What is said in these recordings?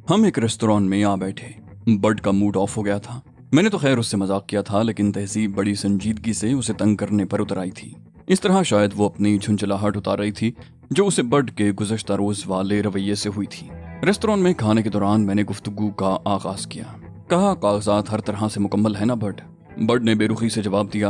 हम एक रेस्टोरेंट में आ बैठे। बर्ड का मूड ऑफ हो गया था। मैंने तो खैर उससे मजाक किया था, लेकिन तहजीब बड़ी संजीदगी से उसे तंग करने पर उतर आई थी। इस तरह शायद वो अपनी झुंझलाहट उतार रही थी जो उसे बर्ड के गुज़श्ता रोज वाले रवैये से हुई थी। रेस्टोरेंट में खाने के दौरान मैंने गुफ्तगू का आगाज किया। कहा, कागजात हर तरह से मुकम्मल है ना बर्ड? बर्ड ने बेरुखी से जवाब दिया,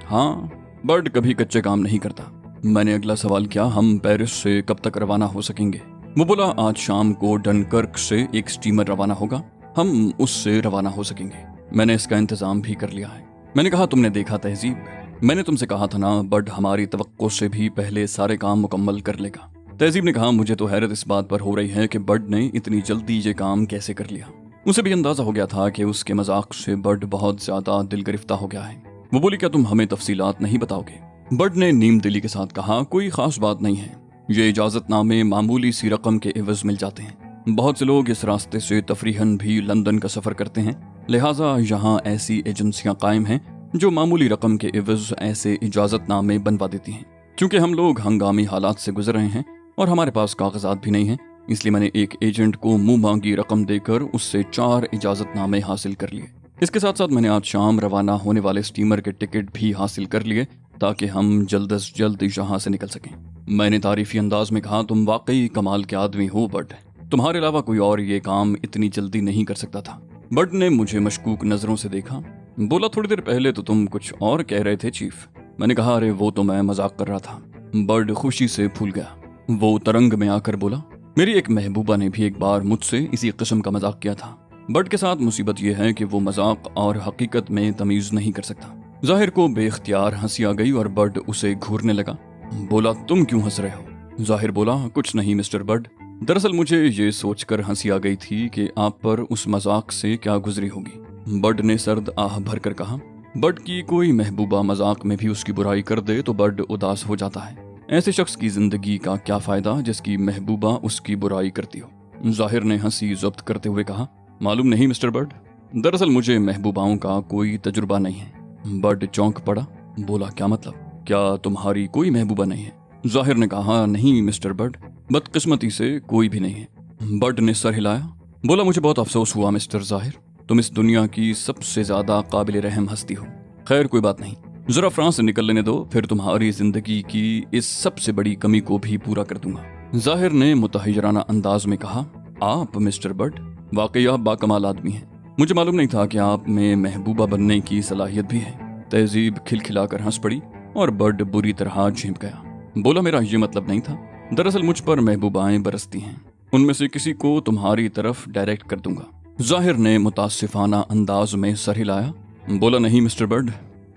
हाँ। बर्ड कभी कच्चे काम नहीं करता। मैंने अगला सवाल किया, हम पेरिस से कब तक रवाना हो सकेंगे? वो बोला, आज शाम को डनकर्क से एक स्टीमर रवाना होगा, हम उससे रवाना हो सकेंगे। मैंने इसका इंतजाम भी कर लिया है। मैंने कहा, तुमने देखा तहजीब, मैंने तुमसे कहा था ना, बर्ड हमारी तवक्को से भी पहले सारे काम मुकम्मल कर लेगा। तहजीब ने कहा, मुझे तो हैरत इस बात पर हो रही है कि बर्ड ने इतनी जल्दी ये काम कैसे कर लिया। उसे भी अंदाजा हो गया था कि उसके मजाक से बर्ड बहुत ज्यादा दिल गिरफ्तार हो गया है। वो बोली, क्या तुम हमें तफसीलात नहीं बताओगे? बर्ड ने नीम दिली के साथ कहा, कोई खास बात नहीं है। ये इजाजतनामे मामूली सी रकम के एवज मिल जाते हैं। बहुत से लोग इस रास्ते से तफरीहन भी लंदन का सफर करते हैं, लिहाजा यहाँ ऐसी एजेंसियां कायम हैं जो मामूली रकम के एवज ऐसे इजाजतनामे बनवा देती हैं। क्योंकि हम लोग हंगामी हालात से गुजर रहे हैं और हमारे पास कागजात भी नहीं हैं, इसलिए मैंने एक एजेंट को मुंह मांगी रकम देकर उससे 4 इजाजतनामे हासिल कर लिए। इसके साथ साथ मैंने आज शाम रवाना होने वाले स्टीमर के टिकट भी हासिल कर लिए ताकि हम जल्द अज जल्द यहाँ से निकल सकें। मैंने तारीफी अंदाज में कहा, तुम वाकई कमाल के आदमी हो बर्ड, तुम्हारे अलावा कोई और ये काम इतनी जल्दी नहीं कर सकता था। बर्ड ने मुझे मशकूक नजरों से देखा। बोला, थोड़ी देर पहले तो तुम कुछ और कह रहे थे चीफ। मैंने कहा, अरे वो तो मैं मजाक कर रहा था। बर्ड खुशी से फूल गया। वो तरंग में आकर बोला, मेरी एक महबूबा ने भी एक बार मुझसे इसी किस्म का मजाक किया था। बर्ड के साथ मुसीबत यह है कि वो मजाक और हकीकत में तमीज नहीं कर सकता। जाहिर को बेख्तियार हंसी आ गई और बर्ड उसे घूरने लगा। बोला, तुम क्यों हंस रहे हो? जाहिर बोला, कुछ नहीं मिस्टर बर्ड, दरअसल मुझे ये सोचकर हंसी आ गई थी कि आप पर उस मजाक से क्या गुजरी होगी। बर्ड ने सर्द आह भरकर कहा। बर्ड की कोई महबूबा मजाक में भी उसकी बुराई कर दे तो बर्ड उदास हो जाता है। ऐसे शख्स की जिंदगी का क्या फायदा जिसकी महबूबा उसकी बुराई करती हो। जाहिर ने हंसी जब्त करते हुए कहा, मालूम नहीं मिस्टर बर्ड, दरअसल मुझे महबूबाओं का कोई तजुर्बा नहीं है। बर्ड चौंक पड़ा। बोला, क्या मतलब? क्या तुम्हारी कोई महबूबा नहीं है? जाहिर ने कहा, नहीं मिस्टर बर्ड, बदकिस्मती से कोई भी नहीं है। बर्ड ने सर हिलाया। बोला, मुझे बहुत अफसोस हुआ मिस्टर जाहिर, तुम इस दुनिया की सबसे ज्यादा काबिल रहम हस्ती हो। खैर कोई बात नहीं, जरा फ्रांस से निकल लेने दो, फिर तुम्हारी जिंदगी की इस सबसे बड़ी कमी को भी पूरा कर दूंगा। जाहिर ने मुतहजराना अंदाज में कहा, आप मिस्टर बर्ड, वाकई आप बाकमाल आदमी हैं। मुझे मालूम नहीं था कि आप में महबूबा बनने की सलाहियत भी है। तहजीब खिलखिलाकर हंस पड़ी और बर्ड बुरी तरह झिंप गया। बोला, मेरा ये मतलब नहीं था, दरअसल मुझ पर महबूबाएं बरसती हैं, उनमें से किसी को तुम्हारी तरफ डायरेक्ट कर दूंगा। जाहिर ने मुतासिफाना अंदाज में सर हिलाया। बोला, नहीं मिस्टर बर्ड,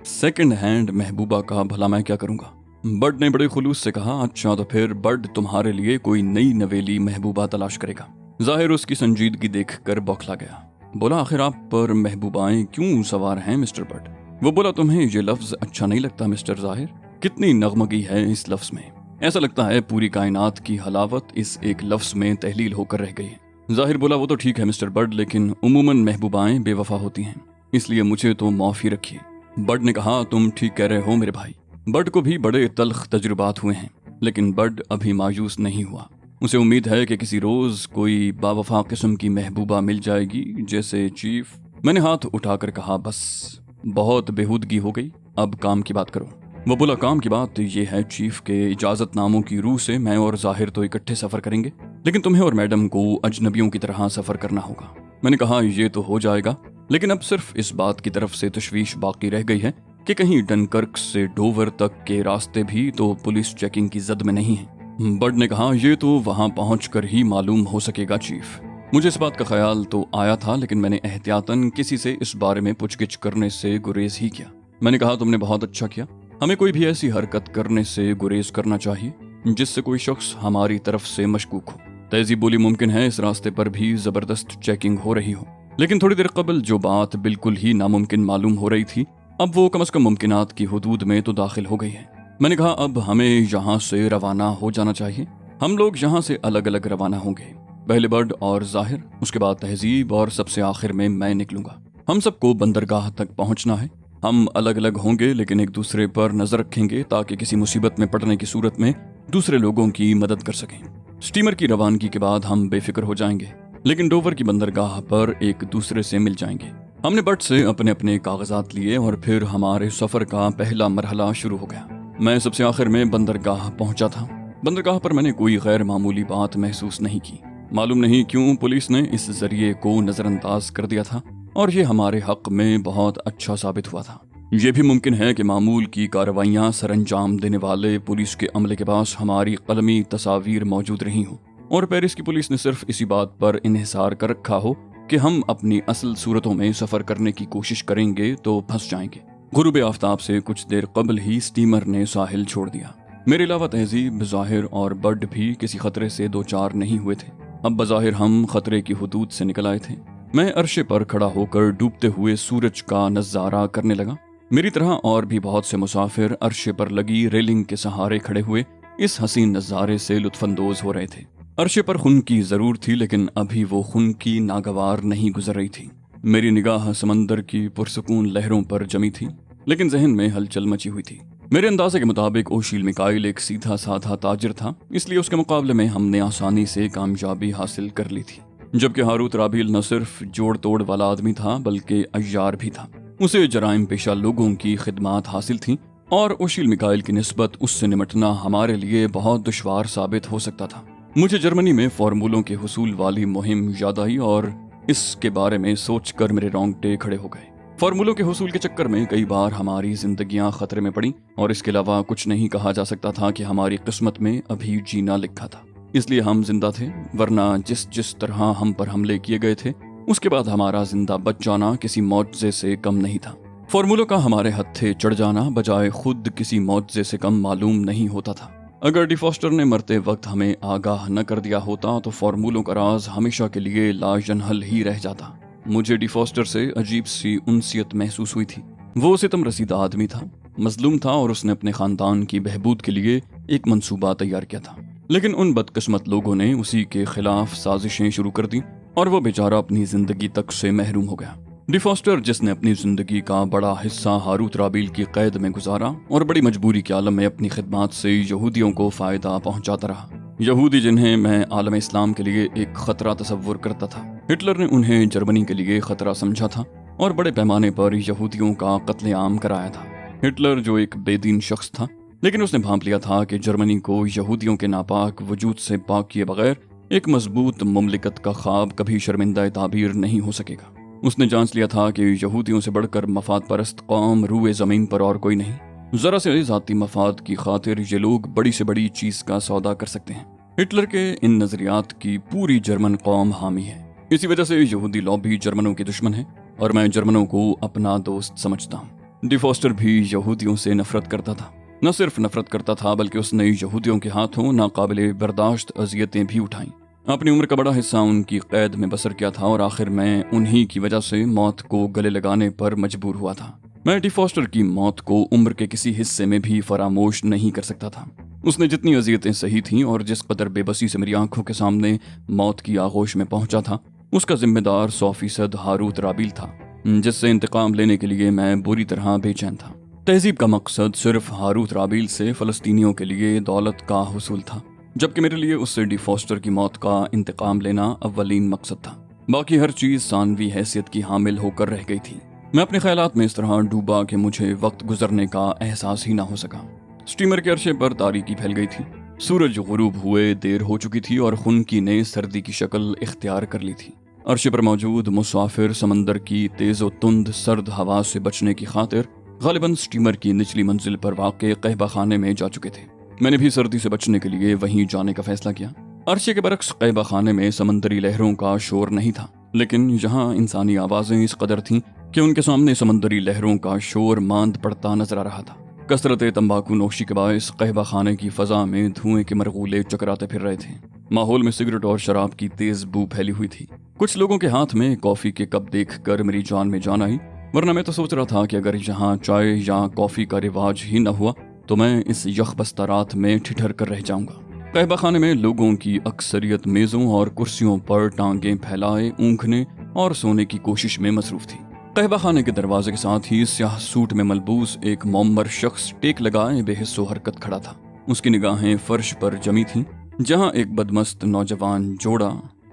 सेकंड हैंड महबूबा का भला मैं क्या करूंगा? बर्ड ने बड़े खुलूस से कहा, अच्छा तो फिर बर्ड तुम्हारे लिए कोई नई नवेली महबूबा तलाश करेगा। जाहिर उसकी संजीदगी देखकर बौखला गया। बोला, आखिर आप पर महबूबाएं क्यों सवार हैं मिस्टर बर्ड? वो बोला, तुम्हें ये लफ्ज अच्छा नहीं लगता मिस्टर जाहिर? कितनी नगमगी है इस लफ्ज में, ऐसा लगता है पूरी कायनात की हलावत इस एक लफ्ज में तहलील होकर रह गई है। जाहिर बोला, वो तो ठीक है मिस्टर बर्ड, लेकिन उमूमन महबूबाएं बेवफा होती हैं, इसलिए मुझे तो माफी रखिए। बर्ड ने कहा, तुम ठीक कह रहे हो मेरे भाई। बर्ड को भी बड़े तल्ख तजुर्बात हुए हैं, लेकिन बर्ड अभी मायूस नहीं हुआ। उसे उम्मीद है कि किसी रोज कोई बावफा किस्म की महबूबा मिल जाएगी जैसे चीफ। मैंने हाथ उठाकर कहा, बस बहुत बेहूदगी हो गई, अब काम की बात करो। वो बोला, काम की बात यह है चीफ के इजाजतनामों की रूह से मैं और जाहिर तो इकट्ठे सफर करेंगे, लेकिन तुम्हें और मैडम को अजनबियों की तरह सफर करना होगा। मैंने कहा, ये तो हो जाएगा, लेकिन अब सिर्फ इस बात की तरफ से तशवीश बाकी रह गई है कि कहीं डनकर्क से डोवर तक के रास्ते भी तो पुलिस चेकिंग की जद में नहीं है। बर्ड ने कहा, ये तो वहां पहुंचकर ही मालूम हो सकेगा चीफ। मुझे इस बात का ख्याल तो आया था, लेकिन मैंने एहतियातन किसी से इस बारे में पूछगिछ करने से गुरेज ही किया। मैंने कहा, तुमने बहुत अच्छा किया, हमें कोई भी ऐसी हरकत करने से गुरेज करना चाहिए जिससे कोई शख्स हमारी तरफ से मशकूक हो। तहजीब बोली, मुमकिन है इस रास्ते पर भी जबरदस्त चेकिंग हो रही हो, लेकिन थोड़ी देर कबल जो बात बिल्कुल ही नामुमकिन मालूम हो रही थी, अब वो कम से कम मुमकिनात की हुदूद में तो दाखिल हो गई है। मैंने कहा, अब हमें यहाँ से रवाना हो जाना चाहिए। हम लोग यहाँ से अलग अलग रवाना होंगे, पहले बर्ड और जाहिर, उसके बाद तहजीब और सबसे आखिर में मैं निकलूंगा। हम सबको बंदरगाह तक पहुँचना है। हम अलग अलग होंगे, लेकिन एक दूसरे पर नजर रखेंगे ताकि किसी मुसीबत में पड़ने की सूरत में दूसरे लोगों की मदद कर सकें। स्टीमर की रवानगी के बाद हम बेफिक्र हो जाएंगे। लेकिन डोवर की बंदरगाह पर एक दूसरे से मिल जाएंगे। हमने बट से अपने अपने कागजात लिए और फिर हमारे सफर का पहला मरहला शुरू हो गया। मैं सबसे आखिर में बंदरगाह पहुंचा था। बंदरगाह पर मैंने कोई गैर मामूली बात महसूस नहीं की। मालूम नहीं क्यों पुलिस ने इस जरिए को नजरअंदाज कर दिया था और ये हमारे हक में बहुत अच्छा साबित हुआ था। ये भी मुमकिन है कि मामूल की कार्रवाइयां सरअंजाम देने वाले पुलिस के अमले के पास हमारी कलमी तस्वीर मौजूद रही हों और पेरिस की पुलिस ने सिर्फ इसी बात पर इन्हिसार कर रखा हो कि हम अपनी असल सूरतों में सफर करने की कोशिश करेंगे तो फंस जाएंगे। गुरूब आफ्ताब से कुछ देर कबल ही स्टीमर ने साहिल छोड़ दिया। मेरे अलावा तहजीब, ज़ाहिर और बड भी किसी खतरे से दो चार नहीं हुए थे। अब बज़ाहिर हम खतरे की हुदूद से निकल आए थे। मैं अरशे पर खड़ा होकर डूबते हुए सूरज का नज़ारा करने लगा। मेरी तरह और भी बहुत से मुसाफिर अरशे पर लगी रेलिंग के सहारे खड़े हुए इस हसीन नज़ारे से लुत्फानंदोज हो रहे थे। अरशे पर खुन की जरूर थी, लेकिन अभी वो खुन की नागवार नहीं गुजर रही थी। मेरी निगाह समंदर की पुरसुकून लहरों पर जमी थी, लेकिन जहन में हलचल मची हुई थी। मेरे अंदाजे के मुताबिक ओशील मिकाइल एक सीधा साधा ताजिर था, इसलिए उसके मुकाबले में हमने आसानी से कामयाबी हासिल कर ली थी। जबकि हारूत राबील न सिर्फ जोड़ तोड़ वाला आदमी था बल्कि अय्यार भी था। उसे जराइम पेशा लोगों की खिदमात हासिल थी और ओशील मिकाइल की निस्बत उससे निमटना हमारे लिए बहुत दुश्वार साबित हो सकता था। मुझे जर्मनी में फार्मूलों के हुसूल वाली मुहिम याद आई और इसके बारे में सोचकर मेरे रोंगटे खड़े हो गए। फार्मूलों के हुसूल के चक्कर में कई बार हमारी जिंदगियां खतरे में पड़ी और इसके अलावा कुछ नहीं कहा जा सकता था कि हमारी किस्मत में अभी जीना लिखा था। इसलिए हम जिंदा थे, वरना जिस तरह हम पर हमले किए गए थे उसके बाद हमारा जिंदा बच जाना किसी मौजज़े से कम नहीं था। फार्मूलों का हमारे हत्थे चढ़ जाना बजाय खुद किसी मौजज़े से कम मालूम नहीं होता था। अगर डिफॉस्टर ने मरते वक्त हमें आगाह न कर दिया होता तो फार्मूलों का राज हमेशा के लिए लाजनहल ही रह जाता। मुझे डिफॉस्टर से अजीब सी उनसियत महसूस हुई थी। वो सितम रसीदा आदमी था, मजलूम था और उसने अपने खानदान की बहबूद के लिए एक मंसूबा तैयार किया था। लेकिन उन बदकिस्मत लोगों ने उसी के खिलाफ साजिशें शुरू कर दी और वो बेचारा अपनी जिंदगी तक से महरूम हो गया। डिफॉस्टर, जिसने अपनी जिंदगी का बड़ा हिस्सा हारूत राबील की कैद में गुजारा और बड़ी मजबूरी के आलम में अपनी खिदमात से यहूदियों को फायदा पहुंचाता रहा। यहूदी जिन्हें मैं आलम इस्लाम के लिए एक खतरा तस्वुर करता था, हिटलर ने उन्हें जर्मनी के लिए खतरा समझा था और बड़े पैमाने पर यहूदियों का कत्लेआम कराया था। हिटलर, जो एक बेदीन शख्स था, लेकिन उसने भांप लिया था कि जर्मनी को यहूदियों के नापाक वजूद से पाक किए बगैर एक मजबूत मुमलिकत का ख्वाब कभी शर्मिंदा ताबीर नहीं हो सकेगा। उसने जांच लिया था कि यहूदियों से बढ़कर मफाद परस्त कौम रूए ज़मीन पर और कोई नहीं। जरा से ज़ाती मफाद की खातिर ये लोग बड़ी से बड़ी चीज़ का सौदा कर सकते हैं। हिटलर के इन नज़रियात की पूरी जर्मन कौम हामी है। इसी वजह से यहूदी लॉबी जर्मनों के दुश्मन है और मैं जर्मनों को अपना दोस्त समझता हूँ। डिफॉस्टर भी यहूदियों से नफरत करता था। न सिर्फ नफरत करता था बल्कि उसने यहूदियों के हाथों नाकाबिले बर्दाश्त अजियतें भी उठाईं। अपनी उम्र का बड़ा हिस्सा उनकी कैद में बसर किया था और आखिर में उन्हीं की वजह से मौत को गले लगाने पर मजबूर हुआ था। मैं डिफॉस्टर की मौत को उम्र के किसी हिस्से में भी फरामोश नहीं कर सकता था। उसने जितनी अजियतें सही थीं और जिस कदर बेबसी से मेरी आंखों के सामने मौत की आगोश में पहुंचा था, उसका जिम्मेदार 100% हारूत राबील था, जिससे इंतकाम लेने के लिए मैं बुरी तरह बेचैन था। तहजीब का मकसद सिर्फ हारूत राबील से फ़लस्तीनियों के लिए दौलत का हुसूल था, जबकि मेरे लिए उससे डिफॉस्टर की मौत का इंतकाम लेना अव्वलीन मकसद था। बाकी हर चीज़ सानवी हैसियत की हामिल होकर रह गई थी। मैं अपने ख्यालात में इस तरह डूबा कि मुझे वक्त गुजरने का एहसास ही ना हो सका। स्टीमर के अरशे पर तारीकी फैल गई थी। सूरज गुरूब हुए देर हो चुकी थी और खुनकी ने सर्दी की शक्ल इख्तियार कर ली थी। अरशे पर मौजूद मुसाफिर समंदर की तेज़ व तुंद सर्द हवा से बचने की खातिर गालिबन स्टीमर की निचली मंजिल पर वाक़े कहबा खाने में जा चुके थे। मैंने भी सर्दी से बचने के लिए वहीं जाने का फैसला किया। अरशे के बरक्स कहबा खाने में समंदरी लहरों का शोर नहीं था, लेकिन यहाँ इंसानी आवाज़ें इस कदर थीं कि उनके सामने समंदरी लहरों का शोर मांद पड़ता नजर आ रहा था। कसरत तंबाकू नोशी के बायस कहबा खाने की फ़ज़ा में धुएं के मरगूले चकराते फिर रहे थे। माहौल में सिगरेट और शराब की तेज़ बू फैली हुई थी। कुछ लोगों के हाथ में कॉफ़ी के कप देखकर मेरी जान में जान आई, वरना मैं तो सोच रहा था कि अगर यहाँ चाय या कॉफ़ी का रिवाज ही न हुआ तो मैं इस यखबस्ता रात में ठिठर कर रह जाऊंगा। कहबा खाने में लोगों की अक्सरियत मेज़ों और कुर्सियों पर टांगें फैलाए ऊँघने और सोने की कोशिश में मसरूफ थी। कहबा खाने के दरवाजे के साथ ही स्याह सूट में मलबूस एक मोमर शख्स टेक लगाए बेहिस्सो हरकत खड़ा था। उसकी निगाहें फर्श पर जमी थीं, जहाँ एक बदमस्त नौजवान जोड़ा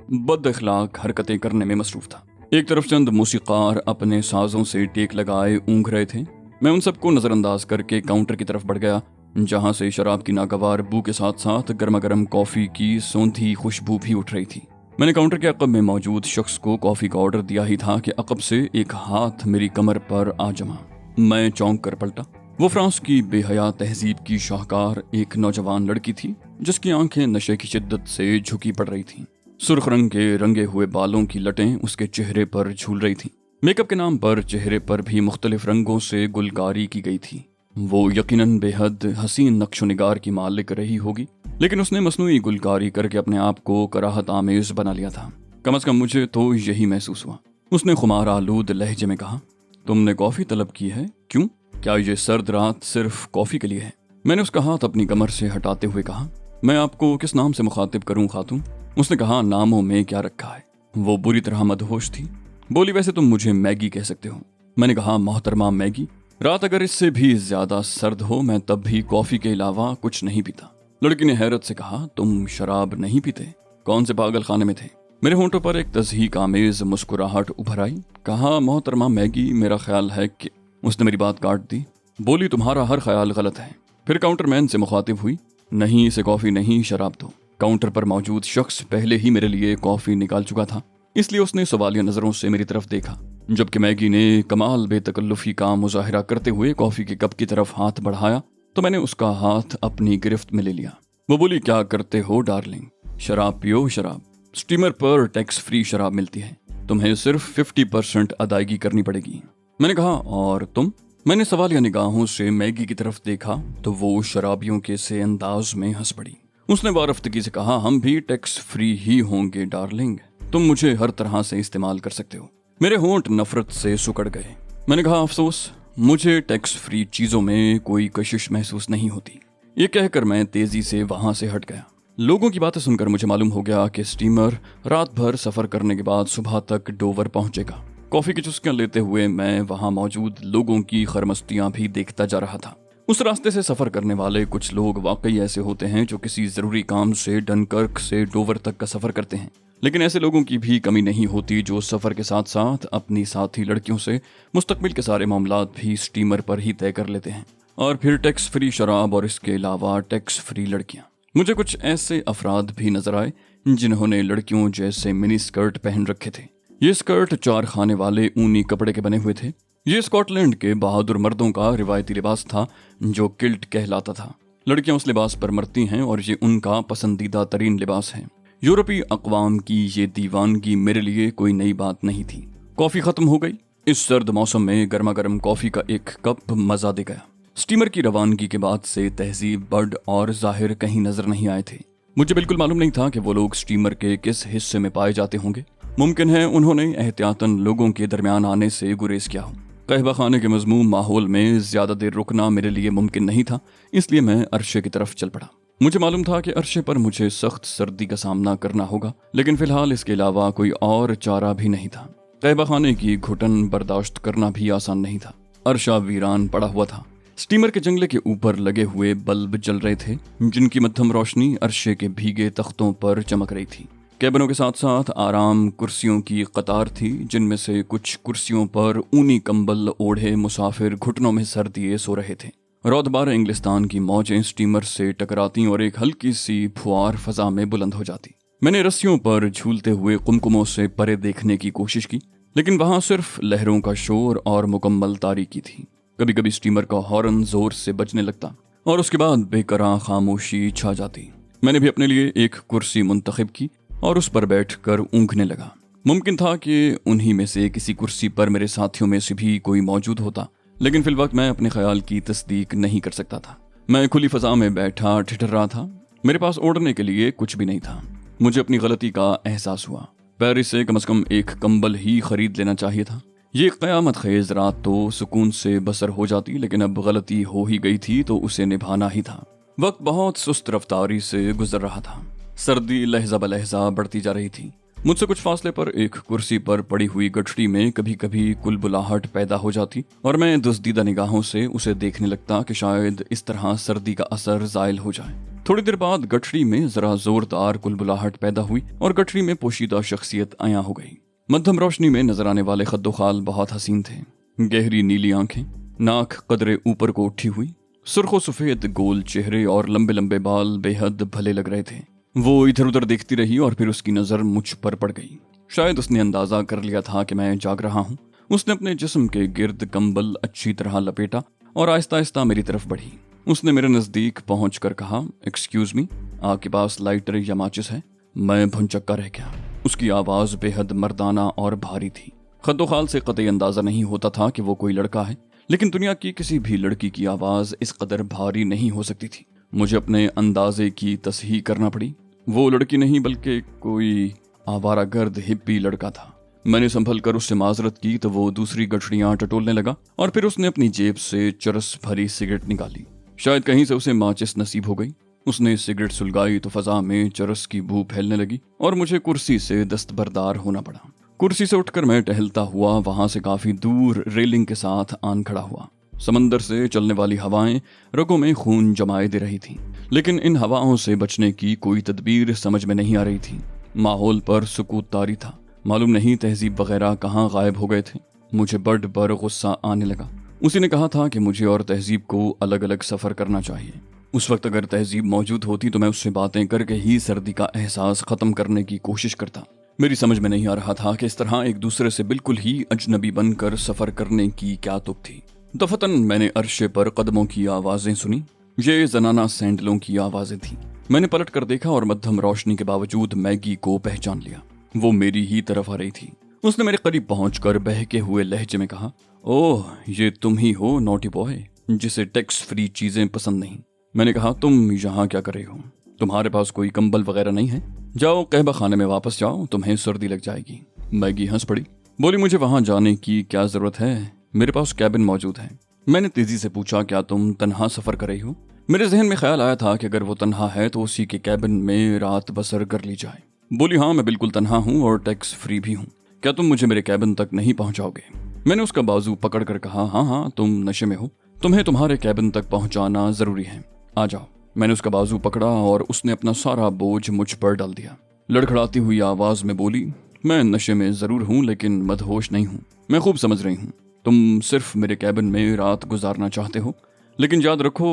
बद अखलाक हरकतें करने में मसरूफ था। एक तरफ चंद मूसीकार अपने साजों से टेक लगाए ऊँघ रहे थे। मैं उन सबको नज़रअंदाज करके काउंटर की तरफ बढ़ गया, जहाँ से शराब की नागवार बू के साथ साथ गर्मा गर्म कॉफ़ी की सौंधी खुशबू भी उठ रही थी। मैंने काउंटर के अकब में मौजूद शख्स को कॉफ़ी का ऑर्डर दिया ही था कि अकब से एक हाथ मेरी कमर पर आ जमा। मैं चौंक कर पलटा। वो फ्रांस की बेहया तहजीब की शाहकार एक नौजवान लड़की थी, जिसकी आंखें नशे की शिद्दत से झुकी पड़ रही थीं। सुर्ख रंग के रंगे हुए बालों की लटें उसके चेहरे पर झूल रही थीं। मेकअप के नाम पर चेहरे पर भी मुख्तलिफ रंगों से गुलकारी की गई थी। वो यकीनन बेहद हसीन नक्शोनिगार की मालिक रही होगी, लेकिन उसने मसनूई गुलकारी करके अपने आप को कराहत आमेज बना लिया था। कम से कम मुझे तो यही महसूस हुआ। उसने खुमार आलूद लहजे में कहा, तुमने कॉफ़ी तलब की है? क्यों? क्या ये सर्द रात सिर्फ कॉफ़ी के लिए है? मैंने उसका हाथ अपनी कमर से हटाते हुए कहा, मैं आपको किस नाम से मुखातिब करूं खातून? उसने कहा, नामों में क्या रखा है? वो बुरी तरह मदहोश थी। बोली, वैसे तुम मुझे मैगी कह सकते हो। मैंने कहा, मोहतरमा मैगी? रात अगर इससे भी ज्यादा सर्द हो मैं तब भी कॉफ़ी के अलावा कुछ नहीं पीता। लड़की ने हैरत से कहा, तुम शराब नहीं पीते? कौन से पागल खाने में थे? मेरे होंठों पर एक तज़हीक आमेज मुस्कुराहट उभर आई। कहा, मोहतरमा मैगी, मेरा ख्याल है कि। उसने मेरी बात काट दी। बोली, तुम्हारा हर ख्याल गलत है। फिर काउंटरमैन से मुखातिब हुई, नहीं इसे कॉफ़ी नहीं शराब दो। काउंटर पर मौजूद शख्स पहले ही मेरे लिए कॉफ़ी निकाल चुका था, इसलिए उसने सवालिया नज़रों से मेरी तरफ देखा, जबकि मैगी ने कमाल बेतकल्लुफ़ी का मुजाहिरा करते हुए कॉफ़ी के कप की तरफ हाथ बढ़ाया तो मैंने उसका हाथ अपनी गिरफ्त में ले लिया। वो बोली, क्या करते हो डार्लिंग? शराब पियो शराब। स्टीमर पर टैक्स फ्री शराब मिलती है, तुम्हें सिर्फ 50% अदायगी करनी पड़ेगी। मैंने कहा, और तुम? मैंने सवालिया निगाहों से मैगी की तरफ देखा तो वो शराबियों के से अंदाज में हंस पड़ी। उसने वारफ्तगी से कहा, हम भी टैक्स फ्री ही होंगे डार्लिंग, तुम मुझे हर तरह से इस्तेमाल कर सकते हो। मेरे होंठ नफरत से सुकड़ गए। मैंने कहा, अफसोस, मुझे टैक्स फ्री चीज़ों में कोई कशिश महसूस नहीं होती। ये कहकर मैं तेज़ी से वहाँ से हट गया। लोगों की बातें सुनकर मुझे मालूम हो गया कि स्टीमर रात भर सफ़र करने के बाद सुबह तक डोवर पहुँचेगा। कॉफ़ी की चुस्कियाँ लेते हुए मैं वहाँ मौजूद लोगों की खरमस्तियाँ भी देखता जा रहा था। उस रास्ते से सफ़र करने वाले कुछ लोग वाकई ऐसे होते हैं जो किसी ज़रूरी काम से डनकर्क से डोवर तक का सफ़र करते हैं, लेकिन ऐसे लोगों की भी कमी नहीं होती जो सफ़र के साथ साथ अपनी साथी लड़कियों से मुस्तकबिल के सारे मामलात भी स्टीमर पर ही तय कर लेते हैं, और फिर टैक्स फ्री शराब और इसके अलावा टैक्स फ्री लड़कियाँ। मुझे कुछ ऐसे अफराद भी नजर आए जिन्होंने लड़कियों जैसे मिनी स्कर्ट पहन रखे थे। ये स्कर्ट 4 खाने वाले ऊनी कपड़े के बने हुए थे। ये स्कॉटलैंड के बहादुर मर्दों का रिवायती लिबास था जो किल्ट कहलाता था। लड़कियां उस लिबास पर मरती हैं और ये उनका पसंदीदा तरीन लिबास है। यूरोपीय अक़वाम की ये दीवानगी मेरे लिए कोई नई बात नहीं थी। कॉफ़ी ख़त्म हो गई। इस सर्द मौसम में गर्मा गर्म कॉफ़ी का एक कप मज़ा दे गया। स्टीमर की रवानगी के बाद से तहजीब, बर्ड और जाहिर कहीं नजर नहीं आए थे। मुझे बिल्कुल मालूम नहीं था कि वो लोग स्टीमर के किस हिस्से में पाए जाते होंगे। मुमकिन है उन्होंने एहतियातन लोगों के दरमियान आने से गुरेज किया हो। कहवा खाने के मज़मूम माहौल में ज़्यादा देर रुकना मेरे लिए मुमकिन नहीं था, इसलिए मैं अरशे की तरफ चल पड़ा। मुझे मालूम था कि अरशे पर मुझे सख्त सर्दी का सामना करना होगा, लेकिन फ़िलहाल इसके अलावा कोई और चारा भी नहीं था। कहवा खाने की घुटन बर्दाश्त करना भी आसान नहीं था। अरशा वीरान पड़ा हुआ था। स्टीमर के जंगले के ऊपर लगे हुए बल्ब जल रहे थे, जिनकी मध्यम रोशनी अरशे के भीगे तख्तों पर चमक रही थी। कैबिनों के साथ साथ आराम कुर्सियों की कतार थी, जिनमें से कुछ कुर्सियों पर ऊनी कंबल ओढ़े मुसाफिर घुटनों में सर दिए सो रहे थे। रौदबार इंग्लिस्तान की मौजें स्टीमर से टकराती और एक हल्की सी फुआर फजा में बुलंद हो जाती। मैंने रस्सियों पर झूलते हुए कुमकुमों से परे देखने की कोशिश की, लेकिन वहां सिर्फ लहरों का शोर और मुकम्मल तारीकी थी। कभी कभी स्टीमर का हॉर्न जोर से बजने लगता और उसके बाद बेकरां खामोशी छा जाती। मैंने भी अपने लिए एक कुर्सी मुंतखब की और उस पर बैठकर ऊँघने लगा। मुमकिन था कि उन्हीं में से किसी कुर्सी पर मेरे साथियों में से भी कोई मौजूद होता, लेकिन फिल वक्त मैं अपने ख्याल की तस्दीक नहीं कर सकता था। मैं खुली फजा में बैठा ठिठर रहा था। मेरे पास ओढ़ने के लिए कुछ भी नहीं था। मुझे अपनी गलती का एहसास हुआ। पेरिस से कम एक कंबल ही खरीद लेना चाहिए था। ये क़यामत ख़ेज़ रात तो सुकून से बसर हो जाती, लेकिन अब गलती हो ही गई थी तो उसे निभाना ही था। वक्त बहुत सुस्त रफ्तारी से गुजर रहा था। सर्दी लहजा बलहजा बढ़ती जा रही थी। मुझसे कुछ फासले पर एक कुर्सी पर पड़ी हुई गठरी में कभी कभी कुलबुलाहट पैदा हो जाती और मैं दुस्दीदा निगाहों से उसे देखने लगता कि शायद इस तरह सर्दी का असर जायल हो जाए। थोड़ी देर बाद गठरी में जरा जोरदार कुलबुलाहट पैदा हुई और गठरी में पोशीदा शख्सियत आया हो गई। मध्यम रोशनी में नजर आने वाले खद्दोखाल बहुत हसीन थे। गहरी नीली आंखें, नाक कदरे ऊपर को उठी हुई, सुर्खो सफेद गोल चेहरे और लंबे लंबे बाल बेहद भले लग रहे थे। वो इधर उधर देखती रही और फिर उसकी नजर मुझ पर पड़ गई। शायद उसने अंदाजा कर लिया था कि मैं जाग रहा हूँ। उसने अपने जिस्म के गिर्द कंबल अच्छी तरह लपेटा और आहिस्ता आहिस्ता मेरी तरफ बढ़ी। उसने मेरे नजदीक पहुंचकर कहा, एक्सक्यूज मी, आपके पास लाइटर या माचिस है? मैं भुनचक्का रह गया। उसकी आवाज बेहद मर्दाना और भारी थी। खद्दोखाल से कतई अंदाजा नहीं होता था कि वो कोई लड़का है, लेकिन दुनिया की किसी भी लड़की की आवाज इस कदर भारी नहीं हो सकती थी। मुझे अपने अंदाजे की तस्हीह करना पड़ी। वो लड़की नहीं बल्कि कोई आवारागर्द हिप्पी लड़का था। मैंने संभल कर उससे माजरत की तो वो दूसरी गठरियां टटोलने लगा और फिर उसने अपनी जेब से चरस भरी सिगरेट निकाली। शायद कहीं से उसे माचिस नसीब हो गई। उसने सिगरेट सुलगाई तो फजा में चरस की बू फैलने लगी और मुझे कुर्सी से दस्तबरदार होना पड़ा। कुर्सी से उठकर मैं टहलता हुआ वहां से काफी दूर रेलिंग के साथ आन खड़ा हुआ। समंदर से चलने वाली हवाएं रगों में खून जमाए दे रही थीं, लेकिन इन हवाओं से बचने की कोई तदबीर समझ में नहीं आ रही थी। माहौल पर सुकूत तारी था। मालूम नहीं तहजीब वगैरह कहाँ गायब हो गए थे। मुझे बड़ गुस्सा आने लगा। उसी ने कहा था कि मुझे और तहजीब को अलग अलग सफर करना चाहिए। उस वक्त अगर तहजीब मौजूद होती तो मैं उससे बातें करके ही सर्दी का एहसास खत्म करने की कोशिश करता। मेरी समझ में नहीं आ रहा था कि इस तरह एक दूसरे से बिल्कुल ही अजनबी बनकर सफर करने की क्या तुक थी। दफतन मैंने अरशे पर कदमों की आवाजें सुनी। ये जनाना सैंडलों की आवाजें थीं। मैंने पलट कर देखा और मध्यम रोशनी के बावजूद मैगी को पहचान लिया। वो मेरी ही तरफ आ रही थी। उसने मेरे करीब पहुंचकर बहके हुए लहजे में कहा, ओह, ये तुम ही हो नोटी बॉय जिसे टैक्स फ्री चीजें पसंद नहीं। मैंने कहा, तुम यहाँ क्या कर रहे हो? तुम्हारे पास कोई कंबल वगैरह नहीं है? जाओ कहबा खाने में वापस जाओ, तुम्हें सर्दी लग जाएगी। मैगी हंस पड़ी। बोली, मुझे वहां जाने की क्या जरूरत है, मेरे पास कैबिन मौजूद है। मैंने तेजी से पूछा, क्या तुम तन्हा सफर कर रही हो? मेरे जहन में ख्याल आया था कि अगर वो तन्हा है तो उसी के कैबिन में रात बसर कर ली जाए। बोली, हाँ, मैं बिल्कुल तन्हा हूँ और टैक्स फ्री भी हूँ। क्या तुम मुझे मेरे कैबिन तक नहीं पहुंचाओगे? मैंने उसका बाजू पकड़ कर कहा, हाँ, तुम नशे में हो, तुम्हें तुम्हारे कैबिन तक पहुंचाना जरूरी है, आ जाओ। मैंने उसका बाजू पकड़ा और उसने अपना सारा बोझ मुझ पर डाल दिया। लड़खड़ाती हुई आवाज में बोली, मैं नशे में जरूर हूँ लेकिन मदहोश नहीं हूँ। मैं खूब समझ रही हूँ, तुम सिर्फ मेरे कैबिन में रात गुजारना चाहते हो, लेकिन याद रखो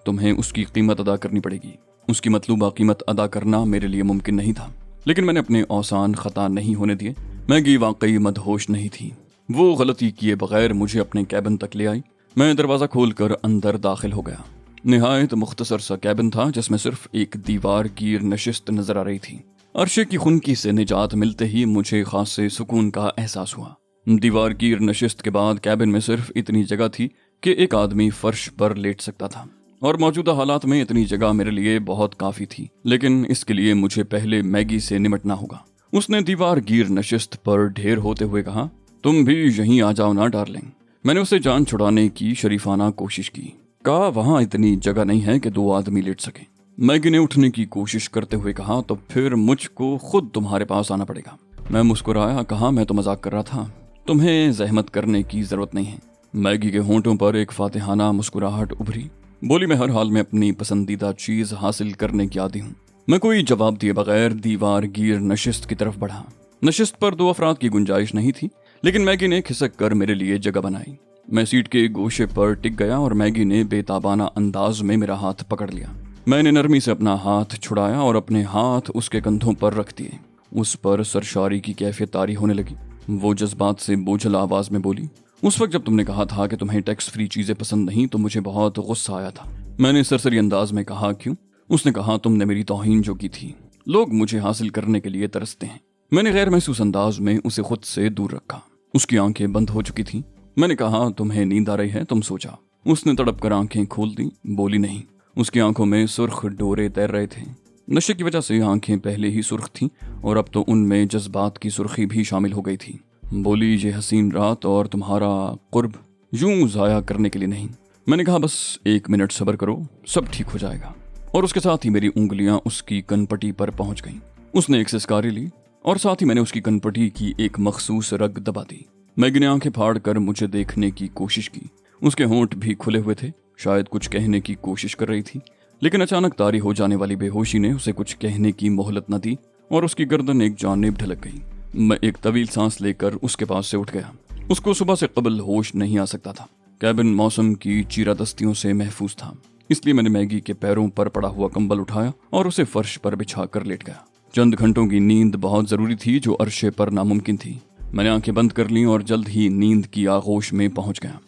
तुम्हें उसकी कीमत अदा करनी पड़ेगी। उसकी मतलूबा कीमत अदा करना मेरे लिए मुमकिन नहीं था, लेकिन मैंने अपने औसान खता नहीं होने दिए। मैगी वाकई मदहोश नहीं थी। वो गलती किए बगैर मुझे अपने कैबिन तक ले आई। मैं दरवाजा खोलकर अंदर दाखिल हो गया। निहायत मुख्तसर सा कैबिन था जिसमें सिर्फ एक दीवार गिर नशिस्त नजर आ रही थी। अरशे की खुनकी से निजात मिलते ही मुझे खासे सुकून का एहसास हुआ। दीवार गिर नशिस्त के बाद कैबिन में सिर्फ इतनी जगह थी कि एक आदमी फर्श पर लेट सकता था, और मौजूदा हालात में इतनी जगह मेरे लिए बहुत काफी थी। लेकिन इसके लिए मुझे पहले मैगी से निमटना होगा। उसने दीवार गिर नशिस्त पर ढेर होते हुए कहा, तुम भी यहीं आ जाओ ना डार्लिंग। मैंने उसे जान छुड़ाने की शरीफाना कोशिश की। कहा, वहां इतनी जगह नहीं है कि 2 आदमी लेट सके। मैगी ने उठने की कोशिश करते हुए कहा, तो फिर मुझको खुद तुम्हारे पास आना पड़ेगा। मैं मुस्कुराया, कहा, मैं तो मजाक कर रहा था, तुम्हें जहमत करने की जरूरत नहीं है। मैगी के होंठों पर एक फातिहाना मुस्कुराहट उभरी। बोली, मैं हर हाल में अपनी पसंदीदा चीज हासिल करने की आदी हूँ। मैं कोई जवाब दिए बगैर दीवार गिर नशिस्त की तरफ बढ़ा। नशिस्त पर 2 अफराद की गुंजाइश नहीं थी, लेकिन मैगी ने खिसक कर मेरे लिए जगह बनाई। मैं सीट के गोशे पर टिक गया और मैगी ने बेताबाना अंदाज में मेरा हाथ पकड़ लिया। मैंने नरमी से अपना हाथ छुड़ाया और अपने हाथ उसके कंधों पर रख दिए। उस पर सरशारी की कैफियत तारी होने लगी। वो जज्बात से बोझल आवाज में बोली, उस वक्त जब तुमने कहा था कि तुम्हें टैक्स फ्री चीजें पसंद नहीं तो मुझे बहुत गुस्सा आया था। मैंने सरसरी अंदाज में कहा, क्यों? उसने कहा, तुमने मेरी तौहीन जो की थी। लोग मुझे हासिल करने के लिए तरसते हैं। मैंने गैर महसूस अंदाज में उसे खुद से दूर रखा। उसकी आंखें बंद हो चुकी थीं। मैंने कहा, तुम्हें नींद आ रही है, तुम सो जाओ। उसने तड़प कर आंखें खोल दी। बोली, नहीं। उसकी आंखों में सुर्ख डोरे तैर रहे थे। नशे की वजह से आंखें पहले ही सुर्ख थीं और अब तो उनमें जज्बात की सुर्खी भी शामिल हो गई थी। बोली, ये हसीन रात और तुम्हारा कुर्ब यूं जाया करने के लिए नहीं। मैंने कहा, बस 1 मिनट सब्र करो, सब ठीक हो जाएगा। और उसके साथ ही मेरी उंगलियां उसकी कनपटी पर पहुंच गईं। उसने एक सिसकारी ली और साथ ही मैंने उसकी कनपटी की एक मखसूस रग दबा दी। मैगी ने आंखें फाड़ कर मुझे देखने की कोशिश की। उसके होंठ भी खुले हुए थे, शायद कुछ कहने की कोशिश कर रही थी, लेकिन अचानक तारी हो जाने वाली बेहोशी ने उसे कुछ कहने की मोहलत न दी और उसकी गर्दन एक जानिब ढलक गई। मैं एक तवील सांस लेकर उसके पास से उठ गया। उसको सुबह से कबल होश नहीं आ सकता था। कैबिन मौसम की चीरादस्तियों से महफूज था, इसलिए मैंने मैगी के पैरों पर पड़ा हुआ कंबल उठाया और उसे फर्श पर बिछा कर लेट गया। चंद घंटों की नींद बहुत जरूरी थी, जो अरशे पर नामुमकिन थी। मैंने आंखें बंद कर लीं और जल्द ही नींद की आगोश में पहुंच गया।